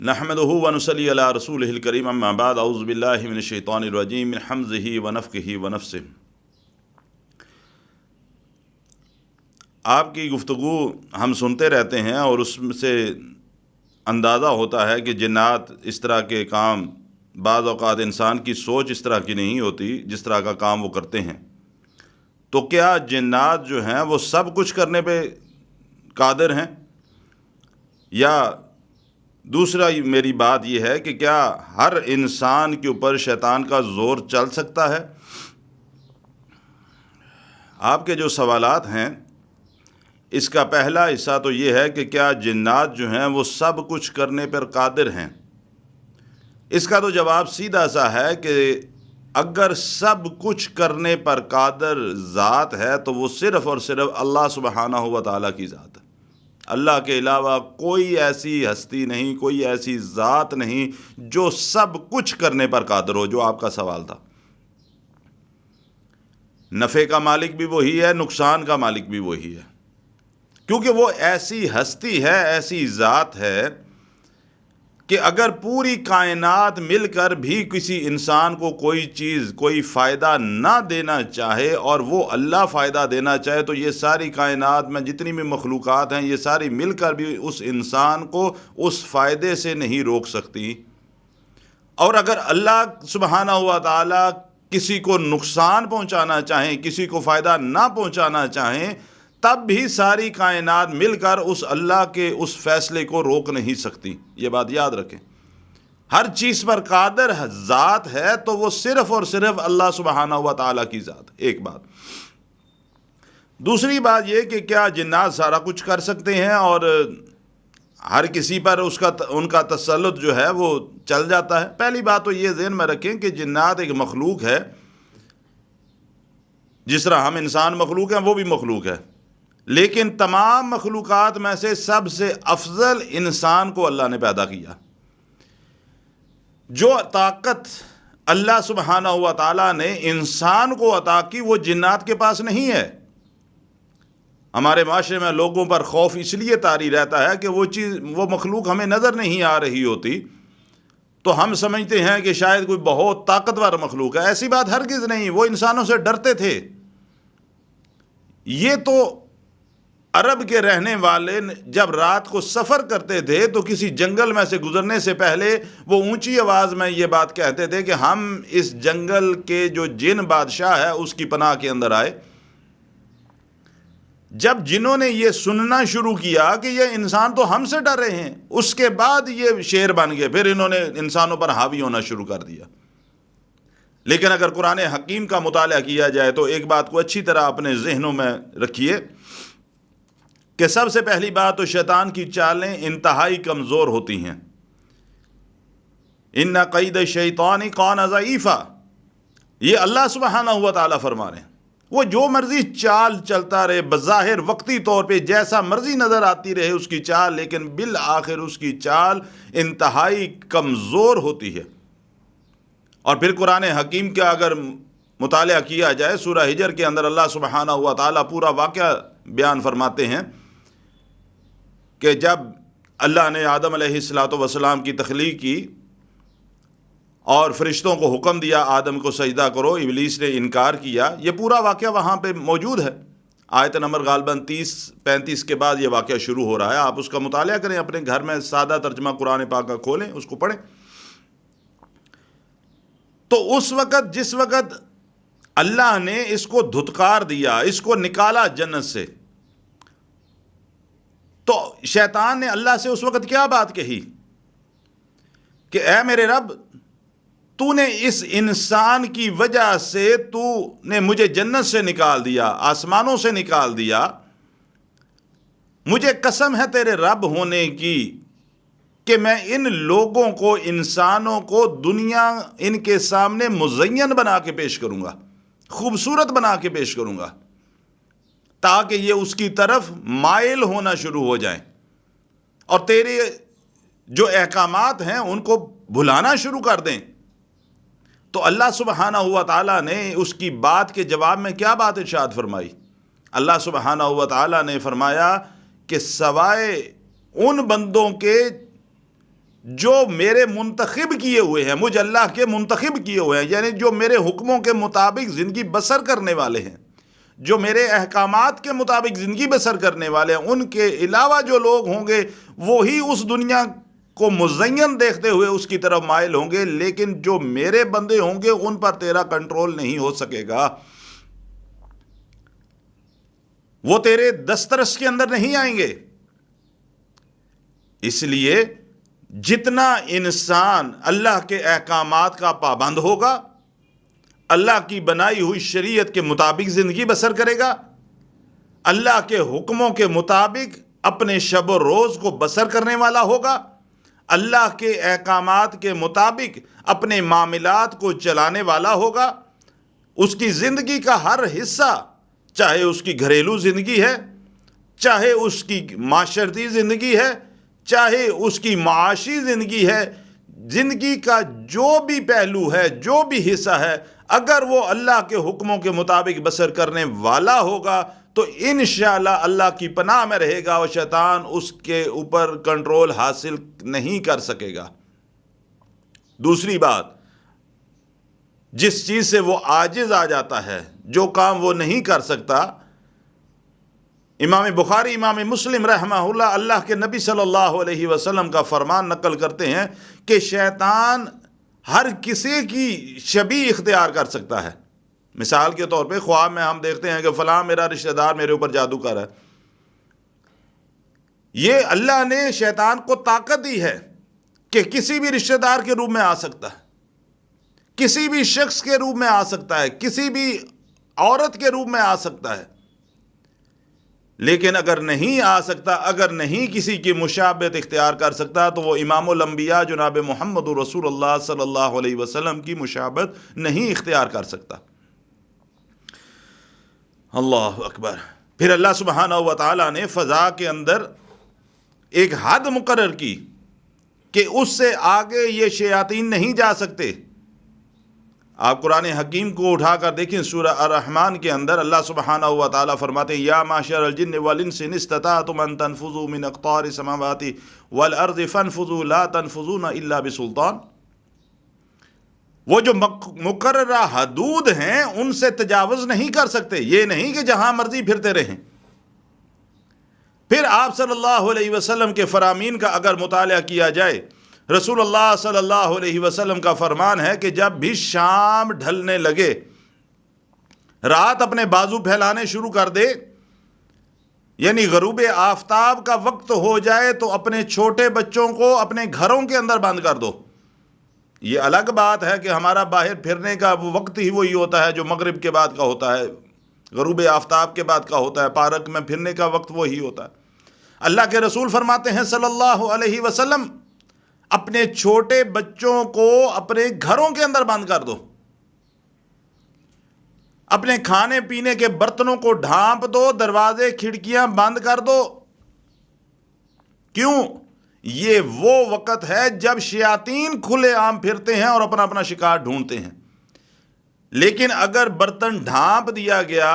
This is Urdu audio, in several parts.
نحمدہ ونصلی علی رسولہ الکریم اما بعد اعوذ باللہ من الشیطان الرجیم من حمزہ ونفخہ ونفثہ۔ آپ کی گفتگو ہم سنتے رہتے ہیں اور اس سے اندازہ ہوتا ہے کہ جنات اس طرح کے کام بعض اوقات انسان کی سوچ اس طرح کی نہیں ہوتی جس طرح کا کام وہ کرتے ہیں۔ تو کیا جنات جو ہیں وہ سب کچھ کرنے پہ قادر ہیں؟ یا دوسرا میری بات یہ ہے کہ کیا ہر انسان کے اوپر شیطان کا زور چل سکتا ہے؟ آپ کے جو سوالات ہیں اس کا پہلا حصہ تو یہ ہے کہ کیا جنات جو ہیں وہ سب کچھ کرنے پر قادر ہیں؟ اس کا تو جواب سیدھا سا ہے کہ اگر سب کچھ کرنے پر قادر ذات ہے تو وہ صرف اور صرف اللہ سبحانہ و تعالیٰ کی ذات ہے۔ اللہ کے علاوہ کوئی ایسی ہستی نہیں، کوئی ایسی ذات نہیں جو سب کچھ کرنے پر قادر ہو، جو آپ کا سوال تھا۔ نفع کا مالک بھی وہی ہے، نقصان کا مالک بھی وہی ہے، کیونکہ وہ ایسی ہستی ہے، ایسی ذات ہے کہ اگر پوری کائنات مل کر بھی کسی انسان کو کوئی چیز، کوئی فائدہ نہ دینا چاہے اور وہ اللہ فائدہ دینا چاہے تو یہ ساری کائنات میں جتنی بھی مخلوقات ہیں یہ ساری مل کر بھی اس انسان کو اس فائدے سے نہیں روک سکتی۔ اور اگر اللہ سبحانہ و تعالی کسی کو نقصان پہنچانا چاہیں، کسی کو فائدہ نہ پہنچانا چاہیں، تب بھی ساری کائنات مل کر اس اللہ کے اس فیصلے کو روک نہیں سکتی۔ یہ بات یاد رکھیں، ہر چیز پر قادر ذات ہے تو وہ صرف اور صرف اللہ سبحانہ و تعالیٰ کی ذات۔ ایک بات۔ دوسری بات یہ کہ کیا جنات سارا کچھ کر سکتے ہیں اور ہر کسی پر ان کا تسلط جو ہے وہ چل جاتا ہے؟ پہلی بات تو یہ ذہن میں رکھیں کہ جنات ایک مخلوق ہے، جس طرح ہم انسان مخلوق ہیں وہ بھی مخلوق ہے، لیکن تمام مخلوقات میں سے سب سے افضل انسان کو اللہ نے پیدا کیا۔ جو طاقت اللہ سبحانہ و تعالیٰ نے انسان کو عطا کی وہ جنات کے پاس نہیں ہے۔ ہمارے معاشرے میں لوگوں پر خوف اس لیے طاری رہتا ہے کہ وہ مخلوق ہمیں نظر نہیں آ رہی ہوتی تو ہم سمجھتے ہیں کہ شاید کوئی بہت طاقتور مخلوق ہے۔ ایسی بات ہرگز نہیں، وہ انسانوں سے ڈرتے تھے۔ یہ تو عرب کے رہنے والے جب رات کو سفر کرتے تھے تو کسی جنگل میں سے گزرنے سے پہلے وہ اونچی آواز میں یہ بات کہتے تھے کہ ہم اس جنگل کے جو جن بادشاہ ہے اس کی پناہ کے اندر آئے۔ جب جنہوں نے یہ سننا شروع کیا کہ یہ انسان تو ہم سے ڈر رہے ہیں، اس کے بعد یہ شیر بن گئے، پھر انہوں نے انسانوں پر حاوی ہونا شروع کر دیا۔ لیکن اگر قرآن حکیم کا مطالعہ کیا جائے تو ایک بات کو اچھی طرح اپنے ذہنوں میں رکھیے کہ سب سے پہلی بات تو شیطان کی چالیں انتہائی کمزور ہوتی ہیں۔ ان قید الشیطان کان ضعیفا، یہ اللہ سبحانہ و تعالیٰ فرما رہے ہیں۔ وہ جو مرضی چال چلتا رہے، بظاہر وقتی طور پہ جیسا مرضی نظر آتی رہے اس کی چال، لیکن بالآخر اس کی چال انتہائی کمزور ہوتی ہے۔ اور پھر قرآن حکیم کا اگر مطالعہ کیا جائے، سورہ ہجر کے اندر اللہ سبحانہ و تعالیٰ پورا واقعہ بیان فرماتے ہیں کہ جب اللہ نے آدم علیہ السلام کی تخلیق کی اور فرشتوں کو حکم دیا آدم کو سجدہ کرو، ابلیس نے انکار کیا۔ یہ پورا واقعہ وہاں پہ موجود ہے، آیت نمبر غالباً 30-35 کے بعد یہ واقعہ شروع ہو رہا ہے۔ آپ اس کا مطالعہ کریں، اپنے گھر میں سادہ ترجمہ قرآن پاک کا کھولیں، اس کو پڑھیں۔ تو اس وقت جس وقت اللہ نے اس کو دھتکار دیا، اس کو نکالا جنت سے، تو شیطان نے اللہ سے اس وقت کیا بات کہی کہ اے میرے رب، تو نے اس انسان کی وجہ سے تو نے مجھے جنت سے نکال دیا، آسمانوں سے نکال دیا، مجھے قسم ہے تیرے رب ہونے کی کہ میں ان لوگوں کو، انسانوں کو دنیا ان کے سامنے مزین بنا کے پیش کروں گا، خوبصورت بنا کے پیش کروں گا، تاکہ یہ اس کی طرف مائل ہونا شروع ہو جائیں اور تیرے جو احکامات ہیں ان کو بھلانا شروع کر دیں۔ تو اللہ سبحانہ و تعالیٰ نے اس کی بات کے جواب میں کیا بات ارشاد فرمائی؟ اللہ سبحانہ و تعالیٰ نے فرمایا کہ سوائے ان بندوں کے جو میرے منتخب کیے ہوئے ہیں، مجھ اللہ کے منتخب کیے ہوئے ہیں، یعنی جو میرے حکموں کے مطابق زندگی بسر کرنے والے ہیں، جو میرے احکامات کے مطابق زندگی بسر کرنے والے ہیں، ان کے علاوہ جو لوگ ہوں گے وہی اس دنیا کو مزین دیکھتے ہوئے اس کی طرف مائل ہوں گے، لیکن جو میرے بندے ہوں گے ان پر تیرا کنٹرول نہیں ہو سکے گا، وہ تیرے دسترس کے اندر نہیں آئیں گے۔ اس لیے جتنا انسان اللہ کے احکامات کا پابند ہوگا، اللہ کی بنائی ہوئی شریعت کے مطابق زندگی بسر کرے گا، اللہ کے حکموں کے مطابق اپنے شب و روز کو بسر کرنے والا ہوگا، اللہ کے احکامات کے مطابق اپنے معاملات کو چلانے والا ہوگا، اس کی زندگی کا ہر حصہ، چاہے اس کی گھریلو زندگی ہے، چاہے اس کی معاشرتی زندگی ہے، چاہے اس کی معاشی زندگی ہے، زندگی کا جو بھی پہلو ہے، جو بھی حصہ ہے، اگر وہ اللہ کے حکموں کے مطابق بسر کرنے والا ہوگا تو انشاءاللہ اللہ کی پناہ میں رہے گا اور شیطان اس کے اوپر کنٹرول حاصل نہیں کر سکے گا۔ دوسری بات، جس چیز سے وہ عاجز آ جاتا ہے، جو کام وہ نہیں کر سکتا، امام بخاری، امام مسلم رحمہ اللہ، اللہ کے نبی صلی اللہ علیہ وسلم کا فرمان نقل کرتے ہیں کہ شیطان ہر کسی کی شبیہ اختیار کر سکتا ہے۔ مثال کے طور پہ خواب میں ہم دیکھتے ہیں کہ فلاں میرا رشتہ دار میرے اوپر جادو کر ہے، یہ اللہ نے شیطان کو طاقت دی ہے کہ کسی بھی رشتہ دار کے روپ میں آ سکتا ہے، کسی بھی شخص کے روپ میں آ سکتا ہے، کسی بھی عورت کے روپ میں آ سکتا ہے، لیکن اگر نہیں آ سکتا، اگر نہیں کسی کی مشابہت اختیار کر سکتا تو وہ امام الانبیاء جناب محمد رسول اللہ صلی اللہ علیہ وسلم کی مشابہت نہیں اختیار کر سکتا۔ اللہ اکبر۔ پھر اللہ سبحانہ و تعالیٰ نے فضا کے اندر ایک حد مقرر کی کہ اس سے آگے یہ شیاطین نہیں جا سکتے۔ آپ قرآن حکیم کو اٹھا کر دیکھیں، سورہ الرحمن کے اندر اللہ سبحانہ و تعالیٰ فرماتے ہیں، یا معشر الجن والانس ان استطعتم ان تنفذوا من اقطار السماوات والارض فانفذوا لا تنفذون الا بسلطان۔ وہ جو مقررہ حدود ہیں ان سے تجاوز نہیں کر سکتے، یہ نہیں کہ جہاں مرضی پھرتے رہیں۔ پھر آپ صلی اللہ علیہ وسلم کے فرامین کا اگر مطالعہ کیا جائے، رسول اللہ صلی اللہ علیہ وسلم کا فرمان ہے کہ جب بھی شام ڈھلنے لگے، رات اپنے بازو پھیلانے شروع کر دے، یعنی غروب آفتاب کا وقت ہو جائے تو اپنے چھوٹے بچوں کو اپنے گھروں کے اندر بند کر دو۔ یہ الگ بات ہے کہ ہمارا باہر پھرنے کا وہ وقت ہی وہی ہوتا ہے جو مغرب کے بعد کا ہوتا ہے، غروب آفتاب کے بعد کا ہوتا ہے، پارک میں پھرنے کا وقت وہی ہوتا ہے۔ اللہ کے رسول فرماتے ہیں صلی اللہ علیہ وسلم، اپنے چھوٹے بچوں کو اپنے گھروں کے اندر بند کر دو، اپنے کھانے پینے کے برتنوں کو ڈھانپ دو، دروازے کھڑکیاں بند کر دو۔ کیوں؟ یہ وہ وقت ہے جب شیاطین کھلے عام پھرتے ہیں اور اپنا اپنا شکار ڈھونڈتے ہیں۔ لیکن اگر برتن ڈھانپ دیا گیا،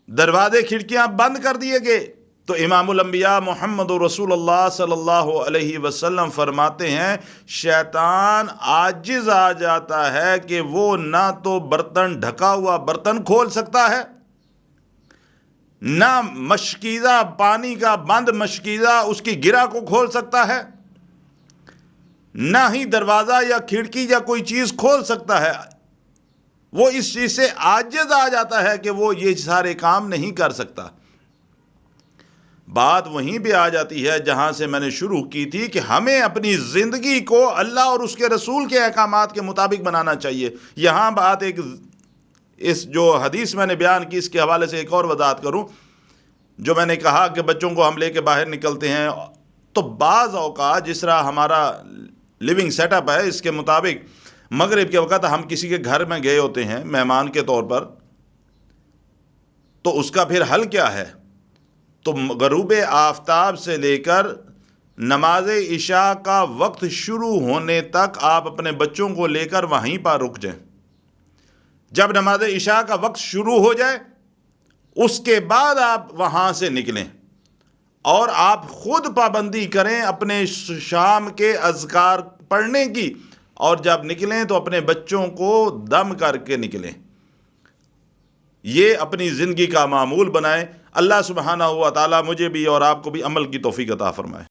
دروازے کھڑکیاں بند کر دیے گئے، تو امام الانبیاء محمد رسول اللہ صلی اللہ علیہ وسلم فرماتے ہیں شیطان عاجز آ جاتا ہے کہ وہ نہ تو برتن ڈھکا ہوا برتن کھول سکتا ہے، نہ مشکیزہ پانی کا بند مشکیزہ اس کی گرہ کو کھول سکتا ہے، نہ ہی دروازہ یا کھڑکی یا کوئی چیز کھول سکتا ہے۔ وہ اس چیز سے عاجز آ جاتا ہے کہ وہ یہ سارے کام نہیں کر سکتا۔ بات وہیں پہ آ جاتی ہے جہاں سے میں نے شروع کی تھی کہ ہمیں اپنی زندگی کو اللہ اور اس کے رسول کے احکامات کے مطابق بنانا چاہیے۔ یہاں بات ایک اس جو حدیث میں نے بیان کی اس کے حوالے سے ایک اور وضاحت کروں۔ جو میں نے کہا کہ بچوں کو ہم لے کے باہر نکلتے ہیں، تو بعض اوقات جس طرح ہمارا لیونگ سیٹ اپ ہے اس کے مطابق مغرب کے وقت ہم کسی کے گھر میں گئے ہوتے ہیں مہمان کے طور پر، تو اس کا پھر حل کیا ہے؟ تو غروب آفتاب سے لے کر نماز عشاء کا وقت شروع ہونے تک آپ اپنے بچوں کو لے کر وہیں پر رک جائیں۔ جب نماز عشاء کا وقت شروع ہو جائے اس کے بعد آپ وہاں سے نکلیں اور آپ خود پابندی کریں اپنے شام کے اذکار پڑھنے کی، اور جب نکلیں تو اپنے بچوں کو دم کر کے نکلیں، یہ اپنی زندگی کا معمول بنائیں۔ اللہ سبحانہ و تعالی مجھے بھی اور آپ کو بھی عمل کی توفیق عطا فرمائے۔